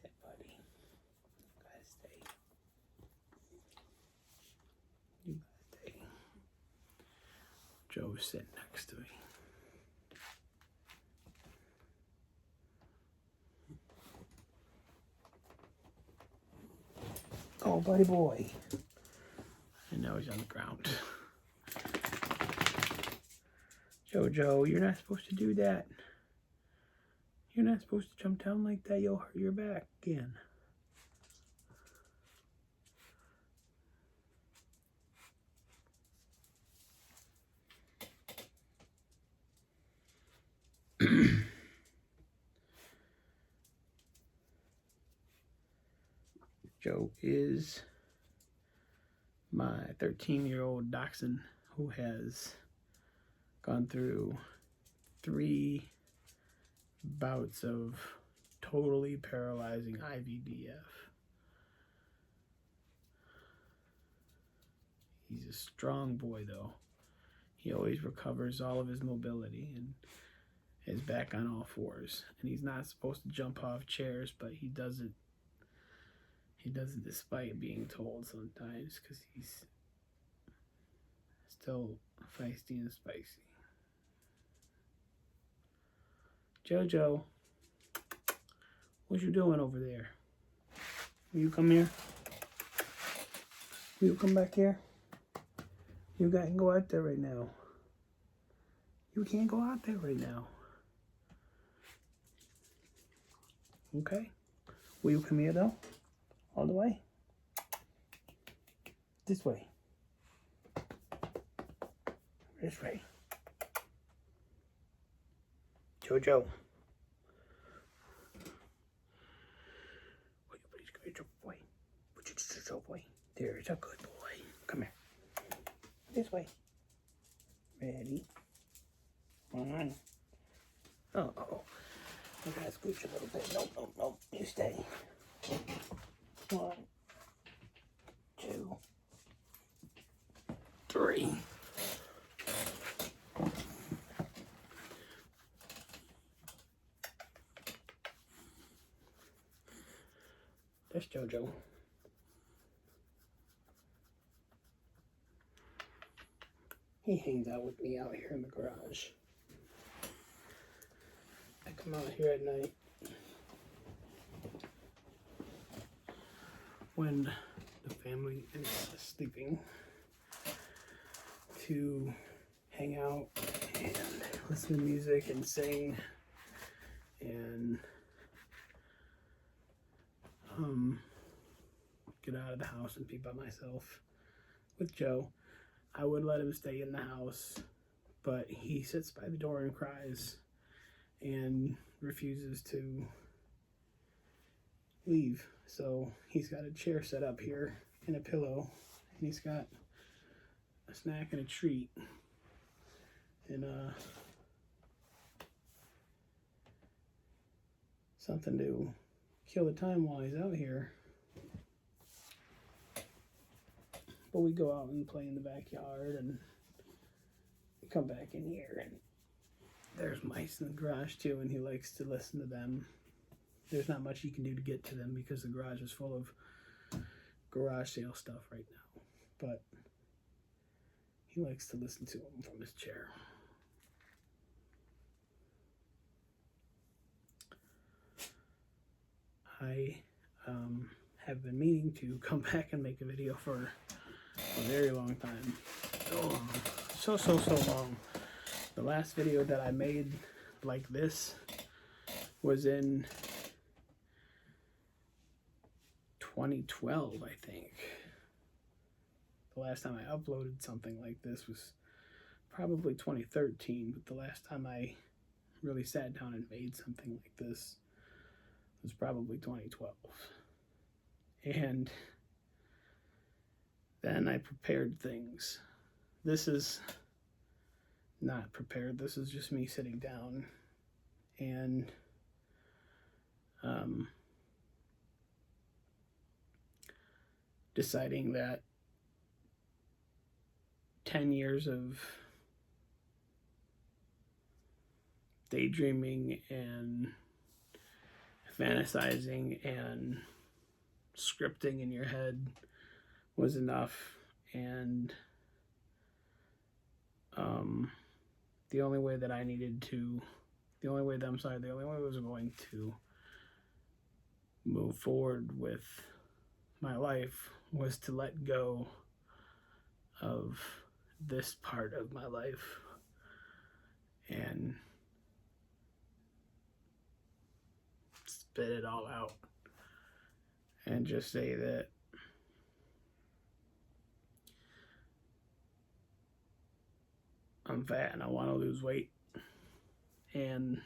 sit, buddy. You gotta stay. You gotta stay. Joe's sitting next to me. Oh, buddy boy. And now he's on the ground. Jojo, you're not supposed to do that. You're not supposed to jump down like that. You'll hurt your back again. Joe is my 13-year-old dachshund who has gone through 3 bouts of totally paralyzing IVDF. He's a strong boy, though. He always recovers all of his mobility and is back on all 4s. And he's not supposed to jump off chairs, but he does it. He does it despite being told sometimes, because he's still feisty and spicy. Jojo, what you doing over there? Will you come here? Will you come back here? You can't go out there right now. You can't go out there right now. Okay? Will you come here though? All the way? This way. This way. Jojo. Boy. Boy. There's a good boy. Come here. This way. Ready? On. Oh. I gotta scooch a little bit. Nope. You stay. 1, 2, 3. There's Jojo. He hangs out with me out here in the garage. I come out here at night when the family is sleeping to hang out and listen to music and sing and get out of the house and be by myself with Joe. I would let him stay in the house, but he sits by the door and cries and refuses to leave. So he's got a chair set up here and a pillow, and he's got a snack and a treat and something to kill the time while he's out here. But we go out and play in the backyard and come back in here, and there's mice in the garage too, and he likes to listen to them. There's not much he can do to get to them because the garage is full of garage sale stuff right now. But he likes to listen to them from his chair. I have been meaning to come back and make a video for a very long time. So long. The last video that I made like this was in 2012, I think. The last time I uploaded something like this was probably 2013, but the last time I really sat down and made something like this was probably 2012. And then I prepared things. This is not prepared. This is just me sitting down and deciding that 10 years of daydreaming and fantasizing and scripting in your head was enough. And the only way that I was going to move forward with my life was to let go of this part of my life and spit it all out and just say that I'm fat and I want to lose weight, and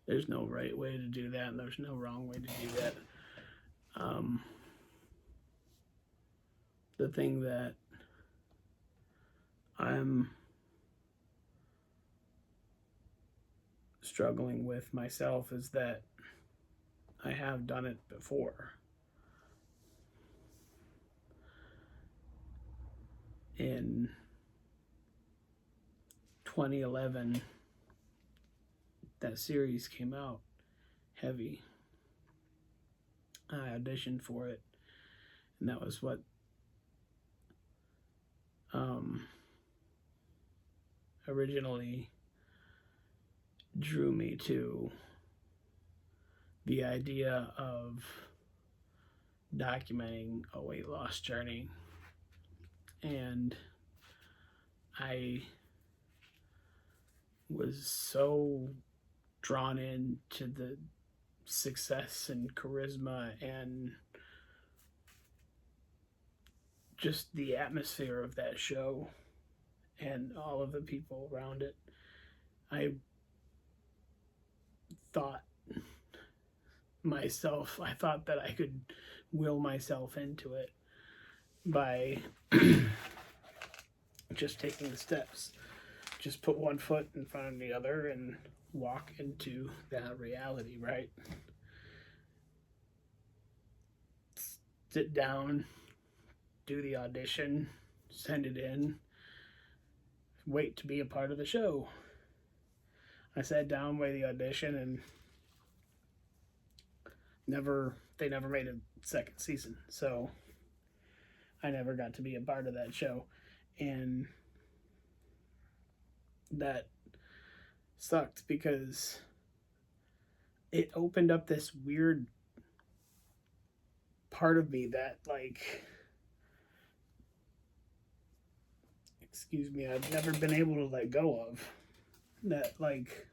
there's no right way to do that and there's no wrong way to do that. The thing that I'm struggling with myself is that I have done it before. In 2011, that series came out, Heavy. I auditioned for it, and that was what originally drew me to the idea of documenting a weight loss journey. And I was so drawn into the success and charisma and just the atmosphere of that show and all of the people around it. I thought that I could will myself into it by just taking the steps. Just put one foot in front of the other and walk into that reality, right? Sit down, do the audition, send it in, wait to be a part of the show. I sat down by the audition and they never made a second season, so I never got to be a part of that show, and that sucked because it opened up this weird part of me that, like, I've never been able to let go of. That, like,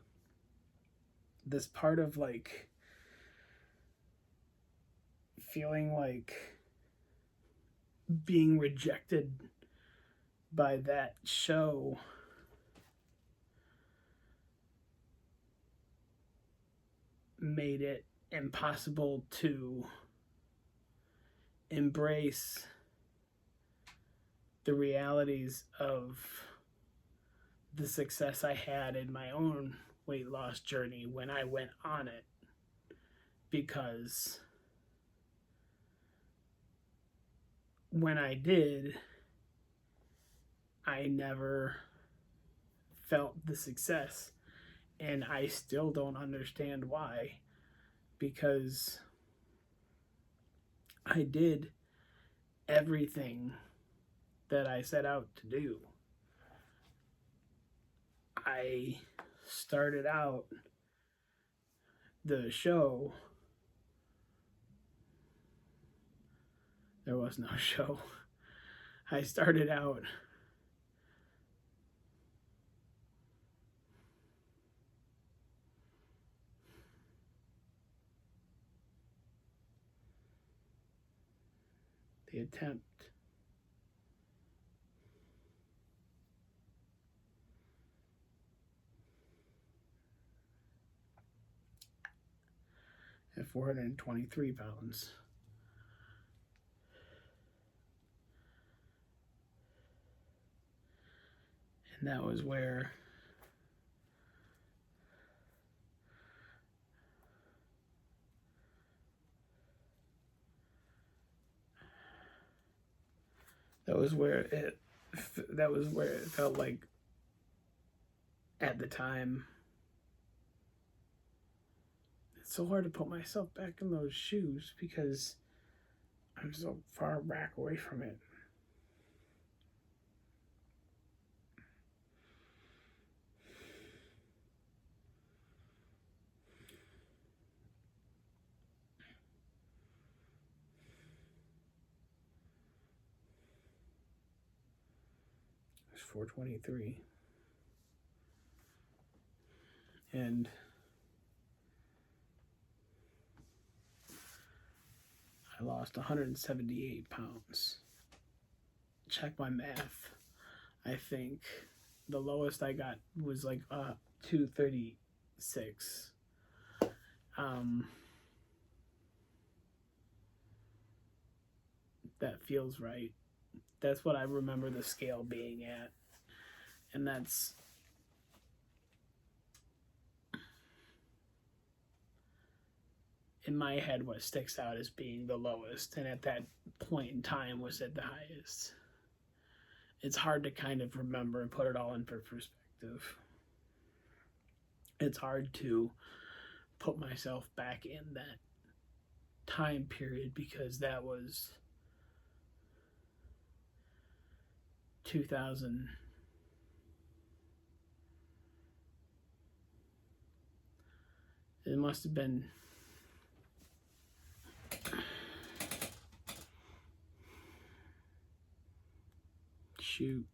this part of, like, feeling like being rejected by that show made it impossible to embrace the realities of the success I had in my own weight loss journey when I went on it, because when I did, I never felt the success, and I still don't understand why, because I did everything that I set out to do. I started out the show. There was no show. I started out the attempt at 423 pounds. And that was where it felt like, at the time, it's so hard to put myself back in those shoes because I'm so far back away from it. It's 4:23. And I lost 178 pounds. Check my math. I think the lowest I got was like 236. That feels right. That's what I remember the scale being at. And that's in my head what sticks out as being the lowest, and at that point in time was at the highest. It's hard to kind of remember and put it all in perspective. It's hard to put myself back in that time period because that was 2000. It must have been shoot.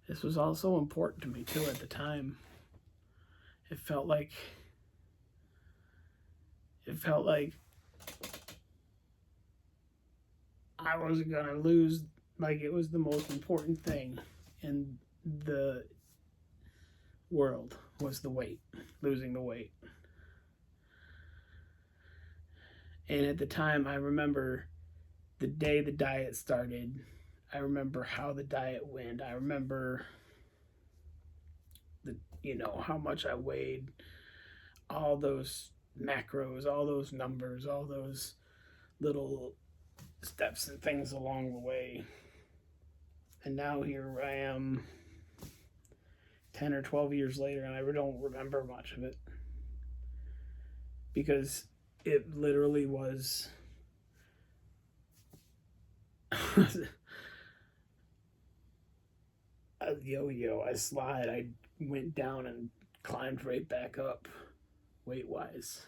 This was also important to me too at the time. It felt like I wasn't gonna lose, like it was the most important thing in the world was the weight, losing the weight. And at the time, I remember the day the diet started. I remember how the diet went. I remember how much I weighed, all those macros, all those numbers, all those little steps and things along the way. And now here I am 10 or 12 years later, and I don't remember much of it because it literally was a yo-yo. I slide, I went down and climbed right back up weight-wise.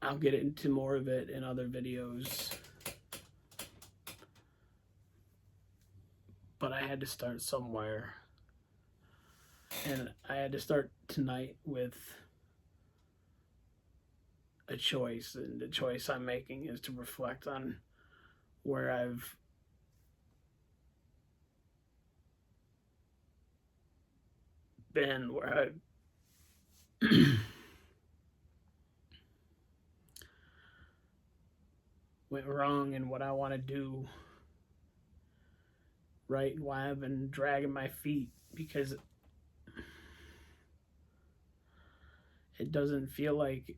I'll get into more of it in other videos, but I had to start somewhere, and I had to start tonight with a choice, and the choice I'm making is to reflect on where I've been, where I went wrong, and what I want to do right, and why I've been dragging my feet, because it doesn't feel like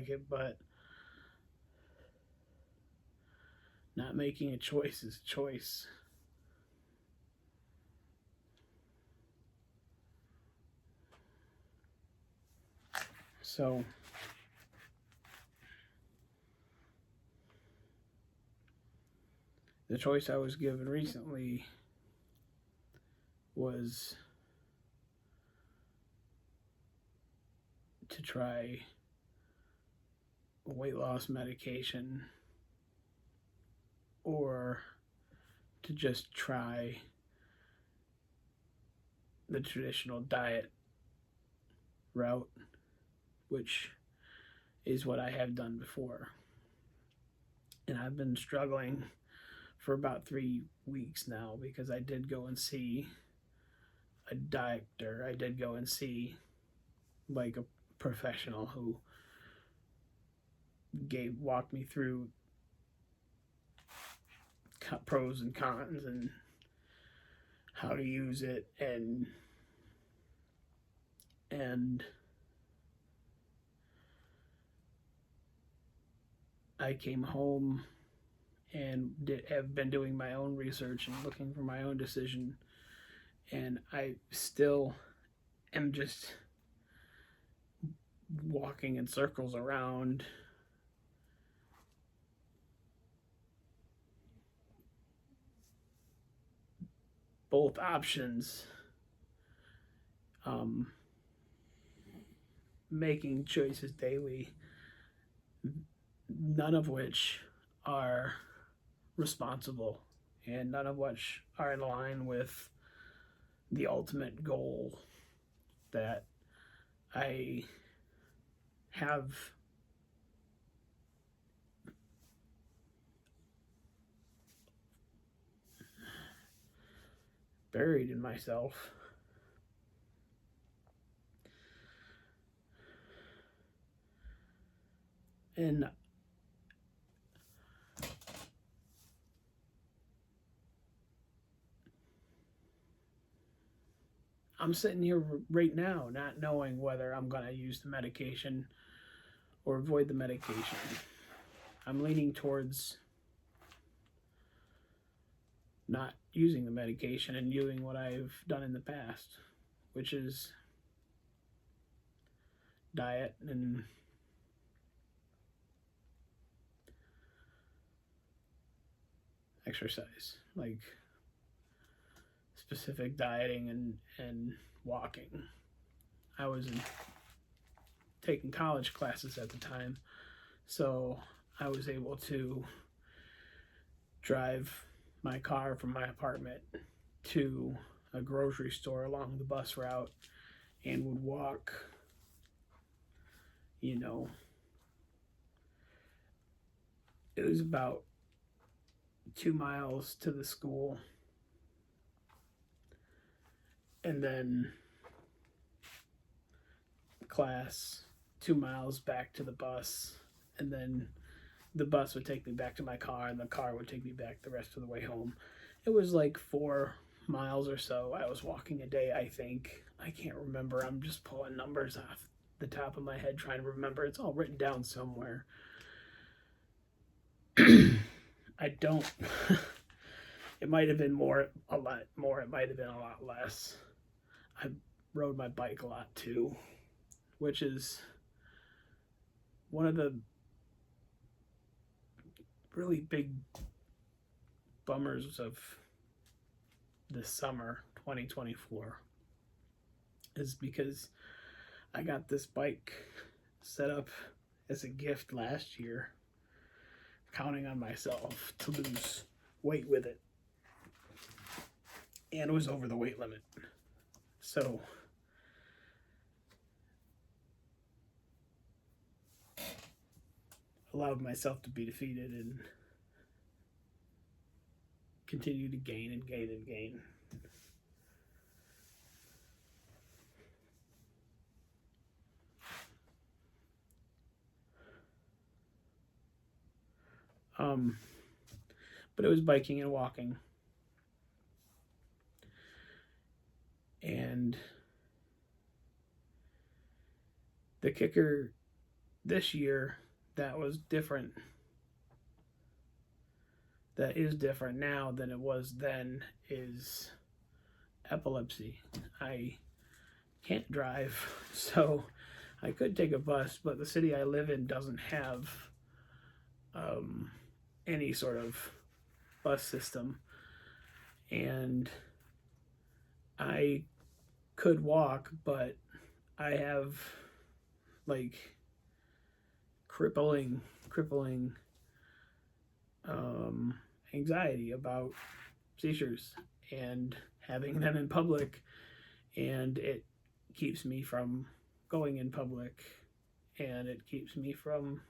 it, but not making a choice is a choice. So the choice I was given recently was to try weight loss medication or to just try the traditional diet route, which is what I have done before. And I've been struggling for about 3 weeks now because I did go and see a doctor. I did go and see like a professional who walked me through pros and cons and how to use it, and I came home and have been doing my own research and looking for my own decision, and I still am just walking in circles around both options, making choices daily, none of which are responsible and none of which are in line with the ultimate goal that I have buried in myself. And I'm sitting here right now not knowing whether I'm going to use the medication or avoid the medication. I'm leaning towards not using the medication and doing what I've done in the past, which is diet and exercise, like specific dieting and walking. I was taking college classes at the time, so I was able to drive my car from my apartment to a grocery store along the bus route and would walk, it was about 2 miles to the school, and then class, 2 miles back to the bus, and then the bus would take me back to my car, and the car would take me back the rest of the way home. It was like 4 miles or so I was walking a day, I think. I can't remember. I'm just pulling numbers off the top of my head trying to remember. It's all written down somewhere. I don't. It might have been a lot more. It might have been a lot less. I rode my bike a lot too, which is one of the really big bummers of this summer 2024 is because I got this bike set up as a gift last year, counting on myself to lose weight with it, and it was over the weight limit, so allowed myself to be defeated and continue to gain and gain and gain. But it was biking and walking. And the kicker this year that was different, that is different now than it was then, is epilepsy. I can't drive, so I could take a bus, but the city I live in doesn't have any sort of bus system, and I could walk, but I have like crippling anxiety about seizures and having them in public, and it keeps me from going in public, and it keeps me from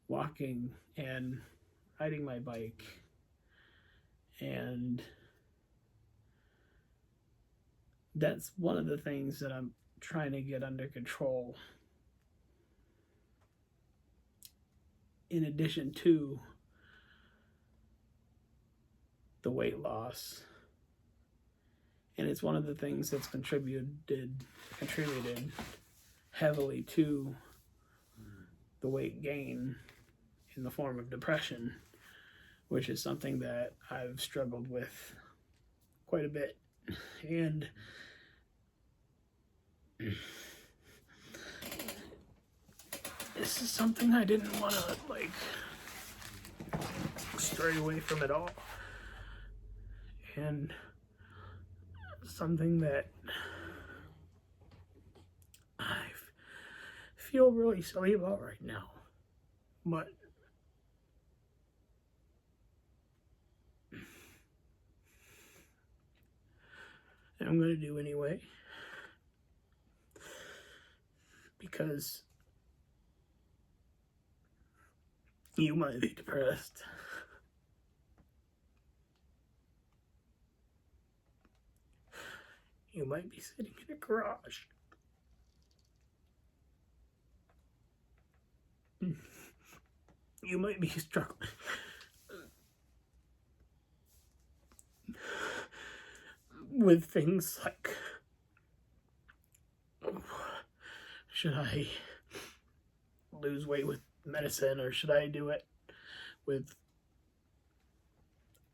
walking and riding my bike, and that's one of the things that I'm trying to get under control, in addition to the weight loss. And it's one of the things that's contributed heavily to the weight gain, in the form of depression, which is something that I've struggled with quite a bit. And this is something I didn't want to, like, stray away from at all. And something that I feel really silly about right now. But I'm going to do anyway. Because you might be depressed. You might be sitting in a garage. You might be struggling with things like, should I lose weight with medicine, or should I do it with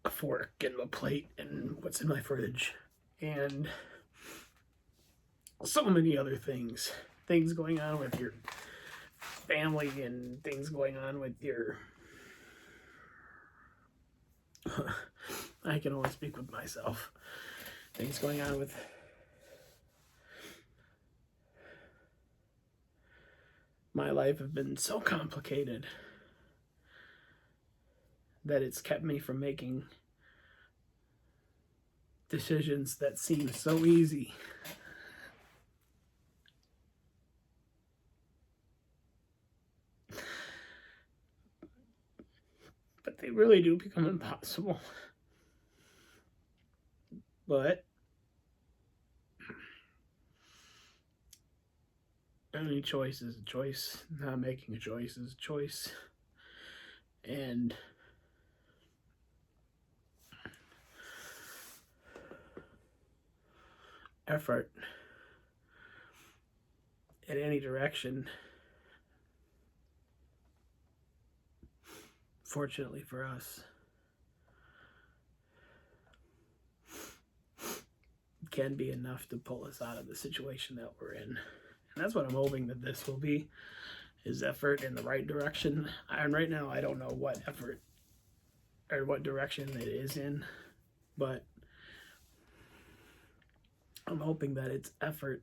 a fork and a plate and what's in my fridge, and so many other things going on with your family, and things going on with your I can only speak with myself. Things going on with my life have been so complicated that it's kept me from making decisions that seem so easy. But they really do become impossible. But any choice is a choice. Not making a choice is a choice. And effort in any direction, fortunately for us, can be enough to pull us out of the situation that we're in. And that's what I'm hoping that this will be, is effort in the right direction. And right now I don't know what effort or what direction it is in, but I'm hoping that it's effort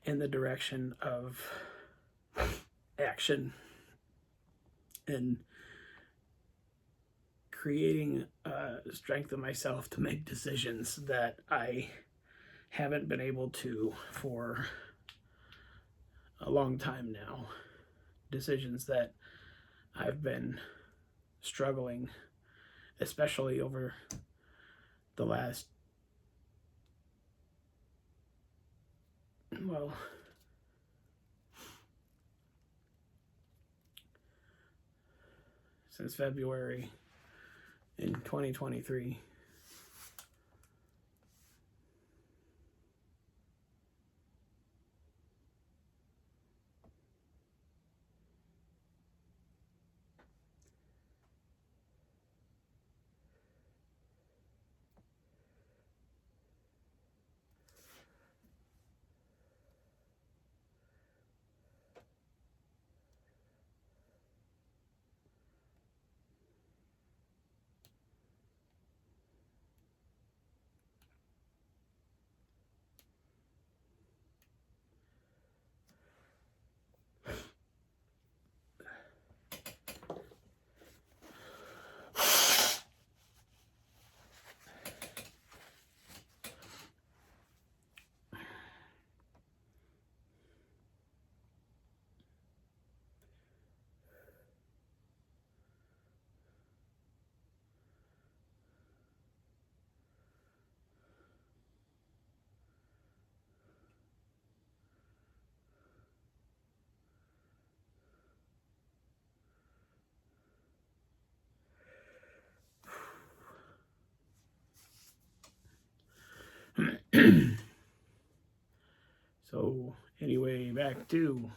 in the direction of action and creating strength in myself to make decisions that I haven't been able to for a long time now. Decisions that I've been struggling, especially over the last, well, since February in 2023. So anyway, back to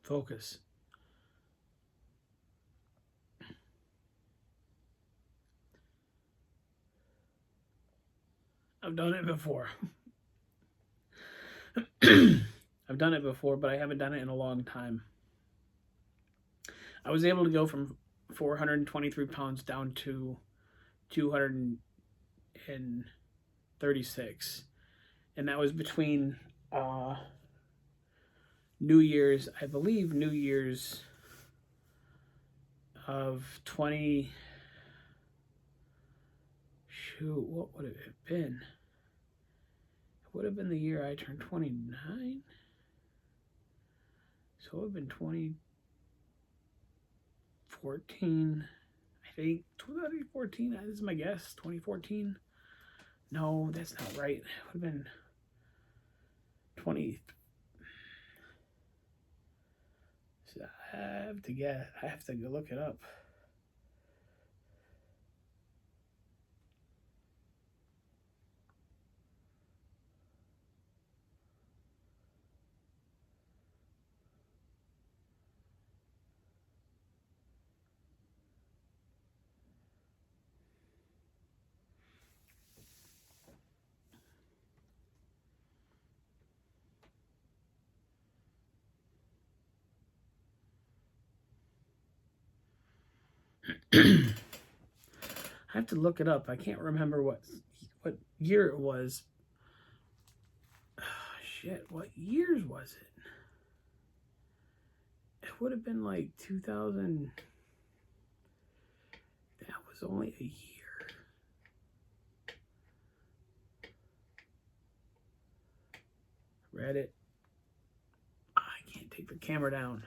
Focus. I've done it before. I've done it before, but I haven't done it in a long time. I was able to go from 423 pounds down to 236. And that was between New Year's, I believe New Year's of 20. Shoot, what would it have been? It would have been the year I turned 29. So it would have been 2014. I think 2014. This is my guess. 2014. No, that's not right. It would have been 20. So I have to guess. I have to go look it up. I have to look it up. I can't remember what year it was. Oh, shit, what years was it? It would have been like 2000. That was only a year. Reddit. I can't take the camera down.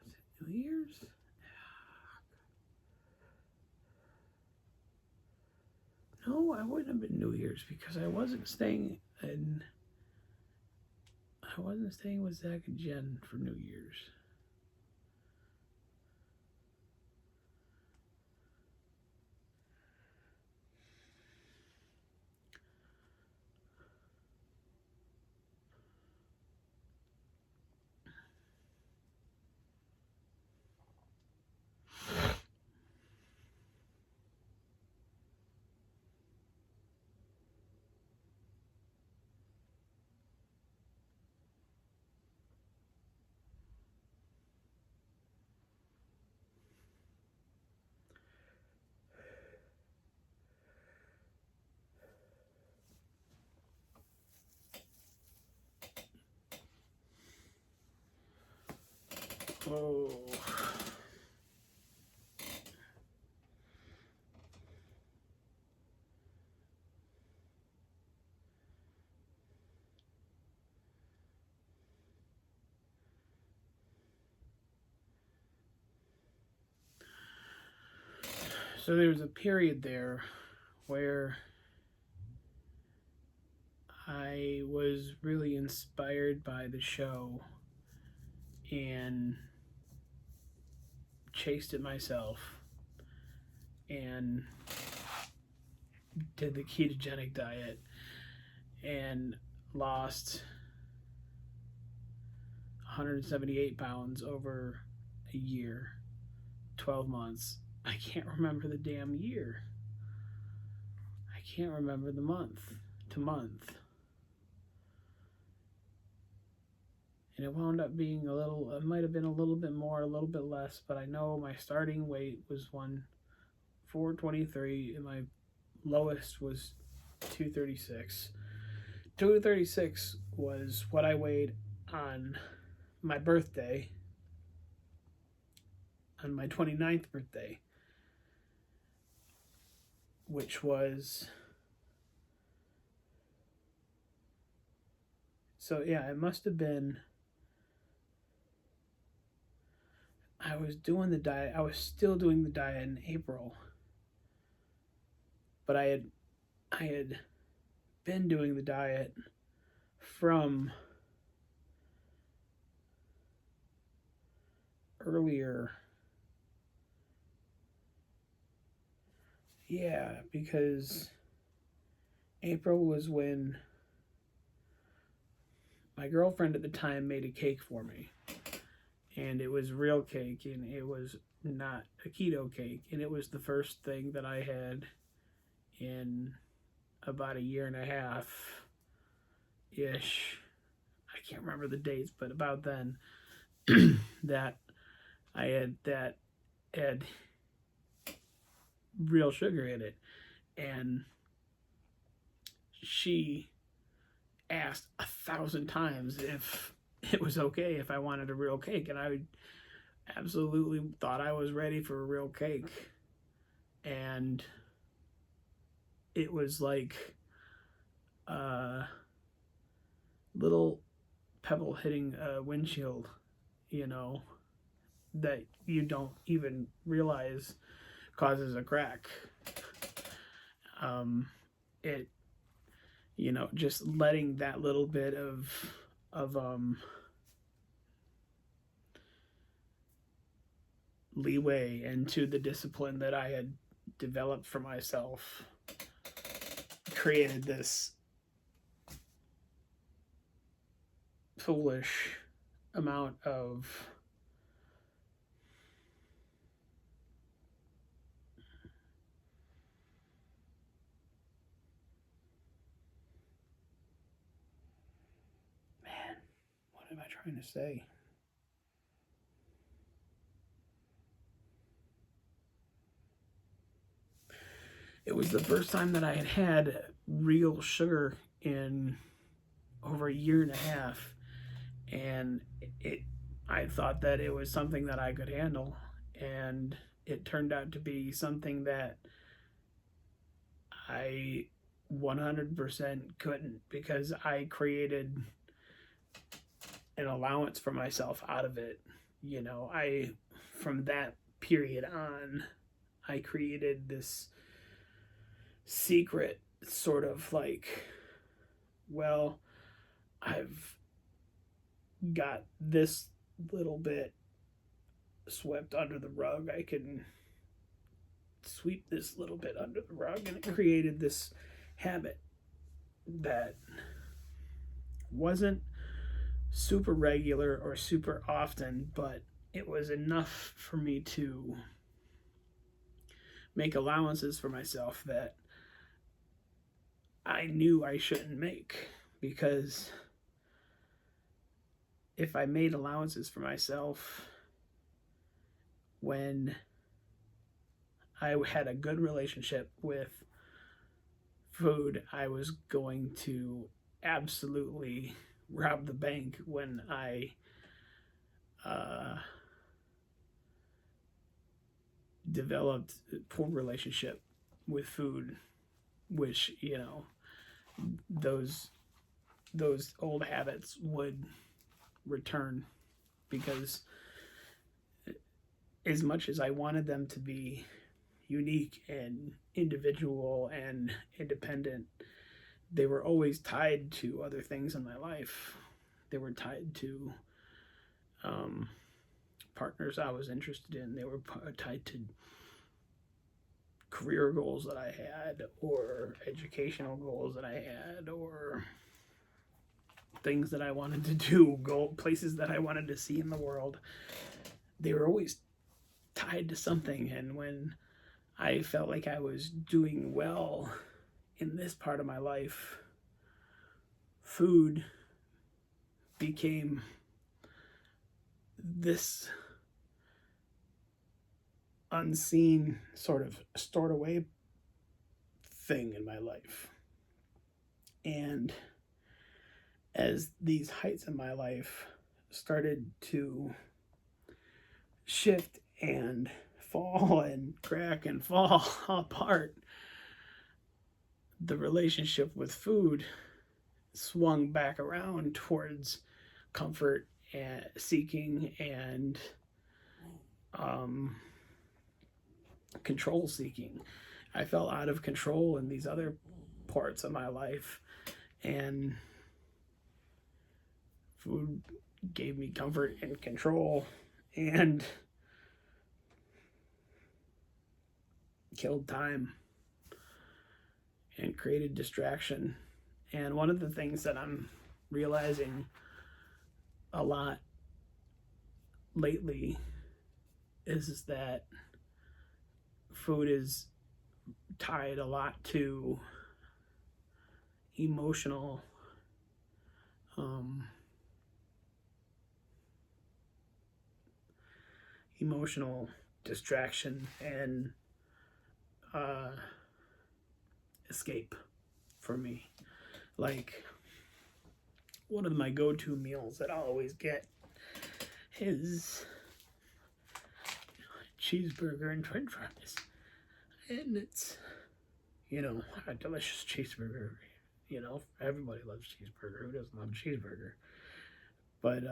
Was it New Year's? No, I wouldn't have been New Year's because I wasn't staying with Zach and Jen for New Year's. Oh. So there was a period there where I was really inspired by the show and chased it myself and did the ketogenic diet and lost 178 pounds over a year, 12 months. I can't remember the damn year. I can't remember the month to month. And it wound up being it might have been a little bit more, a little bit less, but I know my starting weight was 423 and my lowest was 236. 236 was what I weighed on my birthday, on my 29th birthday, which was, so yeah, it must have been, I was doing the diet, I was still doing the diet in April, but I had been doing the diet from earlier. Yeah, because April was when my girlfriend at the time made a cake for me. And it was real cake, and it was not a keto cake. And it was the first thing that I had in about a year and a half ish. I can't remember the dates, but about then that I had real sugar in it. And she asked 1,000 times if it was okay if I wanted a real cake, and I absolutely thought I was ready for a real cake. And it was like a little pebble hitting a windshield, you know, that you don't even realize causes a crack. It, you know, just letting that little bit of leeway into the discipline that I had developed for myself created this foolish amount of what am I trying to say? It was the first time that I had had real sugar in over a year and a half, and I thought that it was something that I could handle, and it turned out to be something that I 100% couldn't, because I created an allowance for myself out of it. You know, from that period on, I created this secret sort of like, well, I've got this little bit swept under the rug. I can sweep this little bit under the rug, and it created this habit that wasn't super regular or super often, but it was enough for me to make allowances for myself that I knew I shouldn't make. Because if I made allowances for myself when I had a good relationship with food, I was going to absolutely rob the bank when I developed a poor relationship with food, which, you know, those old habits would return, because as much as I wanted them to be unique and individual and independent, they were always tied to other things in my life. They were tied to partners I was interested in. They were tied to career goals that I had, or educational goals that I had, or things that I wanted to do, places that I wanted to see in the world. They were always tied to something. And when I felt like I was doing well in this part of my life, food became this unseen sort of stored away thing in my life. And as these heights in my life started to shift and fall and crack and fall apart, the relationship with food swung back around towards comfort and seeking and control seeking. I felt out of control in these other parts of my life, and food gave me comfort and control and killed time. and created distraction. And one of the things that I'm realizing a lot lately is that food is tied a lot to emotional emotional distraction and escape for me. Like, one of my go-to meals that I'll always get is cheeseburger and french fries. And it's, a delicious cheeseburger. Everybody loves cheeseburger. Who doesn't love a cheeseburger? But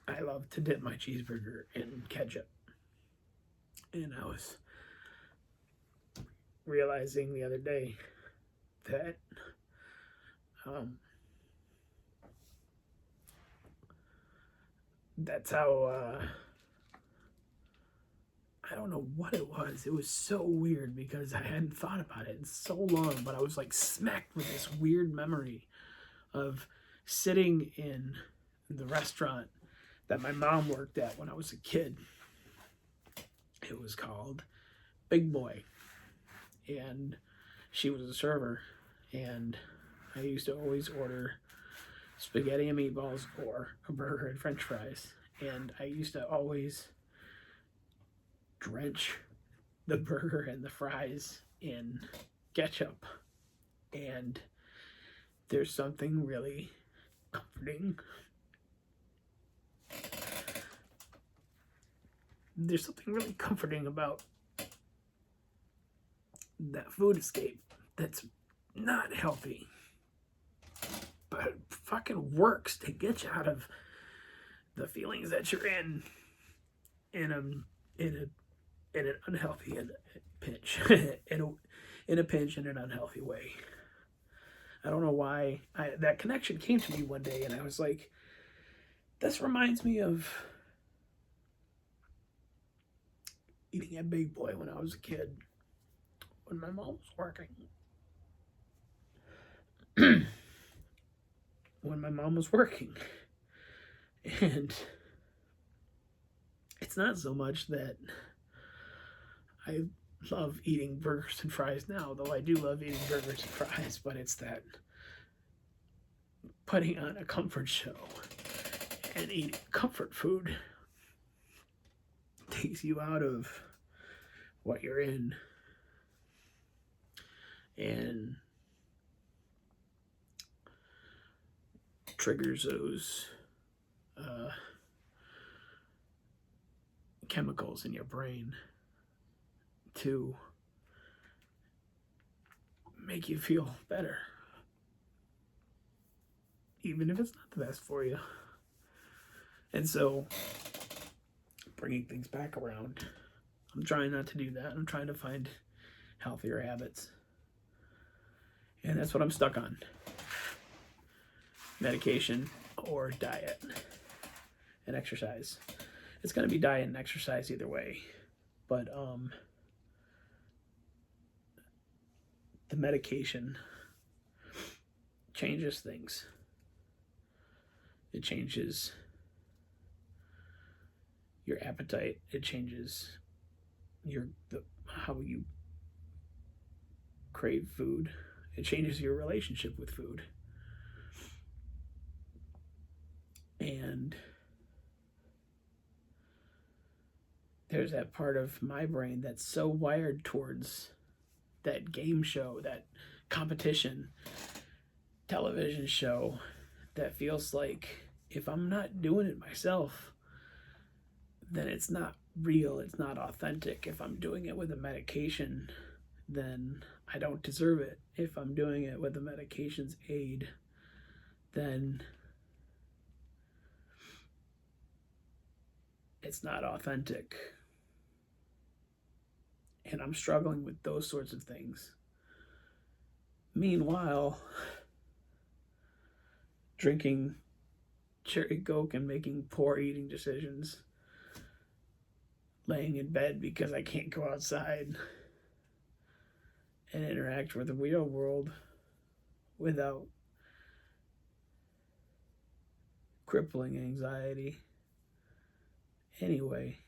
I love to dip my cheeseburger in ketchup. And I was realizing the other day that that's how I don't know what it was. It was so weird because I hadn't thought about it in so long, but I was like smacked with this weird memory of sitting in the restaurant that my mom worked at when I was a kid. It was called Big Boy, and she was a server, and I used to always order spaghetti and meatballs or a burger and french fries, and I used to always drench the burger and the fries in ketchup. And there's something really comforting. There's something really comforting about that food escape that's not healthy, but it fucking works to get you out of the feelings that you're in an unhealthy pinch, in a pinch in an unhealthy way. I don't know why that connection came to me one day, and I was like, this reminds me of eating at Big Boy when I was a kid, when my mom was working. When my mom was working. And it's not so much that I love eating burgers and fries now, though I do love eating burgers and fries, but it's that putting on a comfort show and eating comfort food takes you out of what you're in and triggers those chemicals in your brain to make you feel better, even if it's not the best for you. And so, bringing things back around, I'm trying not to do that. I'm trying to find healthier habits. And that's what I'm stuck on. Medication or diet and exercise. It's going to be diet and exercise either way. But the medication changes things. It changes your appetite. It changes how you crave food. It changes your relationship with food. And there's that part of my brain that's so wired towards that game show, that competition television show, that feels like if I'm not doing it myself, then it's not real, it's not authentic. If I'm doing it with a medication, then I don't deserve it. If I'm doing it with the medication's aid, then it's not authentic. And I'm struggling with those sorts of things. Meanwhile, drinking cherry Coke and making poor eating decisions laying in bed because I can't go outside and interact with the real world without crippling anxiety. Anyway,